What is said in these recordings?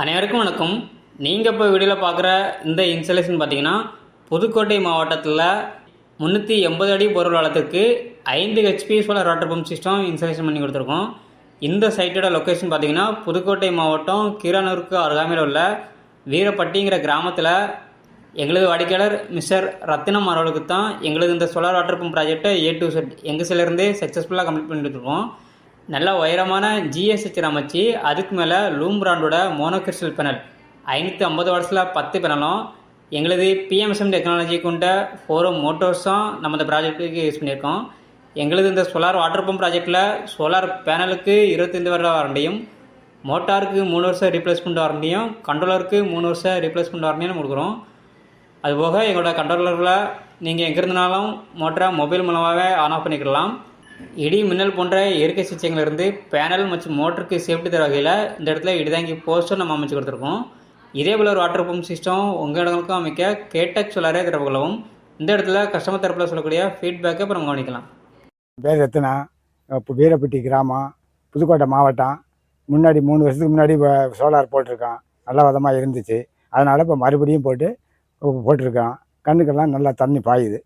அனைவருக்கும் வணக்கம். நீங்கள் இப்போ வீடியோவில் பார்க்குற இந்த இன்ஸ்டாலேஷன் பார்த்தீங்கன்னா புதுக்கோட்டை மாவட்டத்தில் 380 அடி போர் வளத்துக்கு 5 HP solar water pump system installation பண்ணி கொடுத்துருக்கோம். இந்த சைட்டோட லொக்கேஷன் பார்த்தீங்கன்னா புதுக்கோட்டை மாவட்டம் கீரனூருக்கு அருகாமையில் உள்ள வீரப்பட்டிங்கிற கிராமத்தில் எங்களது வாடிக்கையாளர் மிஸ்டர் ரத்தினம் அவர்களுக்கு தான் எங்களது இந்த சோலார் வாட்டர் பம்ப் ப்ராஜெக்டை A to Z எங்கள் சைட்லேருந்தே சக்ஸஸ்ஃபுல்லாக கம்ப்ளீட் பண்ணிட்டு இருக்கோம். நல்ல உயரமான ஜிஎஸ்ஹெச் அமைச்சு அதுக்கு மேலே லூம் பிராண்டோட மோனோகிறிஸ்டல் பேனல் 550 வாட்ஸில் 10 பேனலும் எங்களது PMSM டெக்னாலஜி கொண்ட 4 மோட்டர்ஸும் நம்ம இந்த ப்ராஜெக்ட்டுக்கு யூஸ் பண்ணியிருக்கோம். எங்களது இந்த சோலார் வாட்டர் பம்ப் ப்ராஜெக்டில் சோலார் பேனலுக்கு 25 வருட வாரண்டியும், மோட்டாருக்கு 3 வருஷம் ரீப்ளேஸ்மெண்ட் வாரண்டியும், கண்ட்ரோலருக்கு 3 வருஷம் ரீப்ளேஸ்மெண்ட் வாரண்டியும் கொடுக்குறோம். அதுபோக எங்களோட கண்ட்ரோலரில் நீங்கள் எங்கே இருந்தாலும் மோட்டரை மொபைல் மூலமாகவே ஆன் ஆஃப் பண்ணிக்கலாம். இடி மின்னல் போன்ற இயற்கை சிகிச்சைகளிலிருந்து பேனல் மற்றும் மோட்டருக்கு சேஃப்டி தர வகையில் இந்த இடத்துல இடிதாங்கி போஸ்டர் நம்ம அமைச்சு கொடுத்துருக்கோம். இதே போல் ஒரு வாட்டர் பம்ப் சிஸ்டம் உங்கள் இடங்களுக்கும் அமைக்க கேடெக் சோலாரே திறப்புகளவும். இந்த இடத்துல கஸ்டமர் தரப்பில் சொல்லக்கூடிய ஃபீட்பேக்கை அப்புறம் கவனிக்கலாம். பேர் ரத்னா, இப்போ வீரப்பட்டி கிராமம், புதுக்கோட்டை மாவட்டம். முன்னாடி 3 வருஷத்துக்கு முன்னாடி சோலார் போட்டிருக்கோம். நல்ல விதமாக இருந்துச்சு. அதனால் இப்போ மறுபடியும் போட்டிருக்கோம். கண்ணுக்கெல்லாம் நல்லா தண்ணி பாயுது.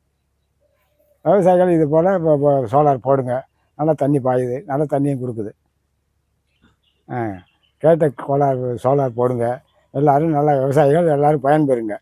விவசாயிகள் இது போல் இப்போ சோலார் போடுங்க, நல்லா தண்ணி பாயுது, நல்லா தண்ணியும் கொடுக்குது. கேட்ட சோலார் போடுங்க, எல்லோரும் நல்லா விவசாயிகள் எல்லோரும் பயன்பெறுங்க.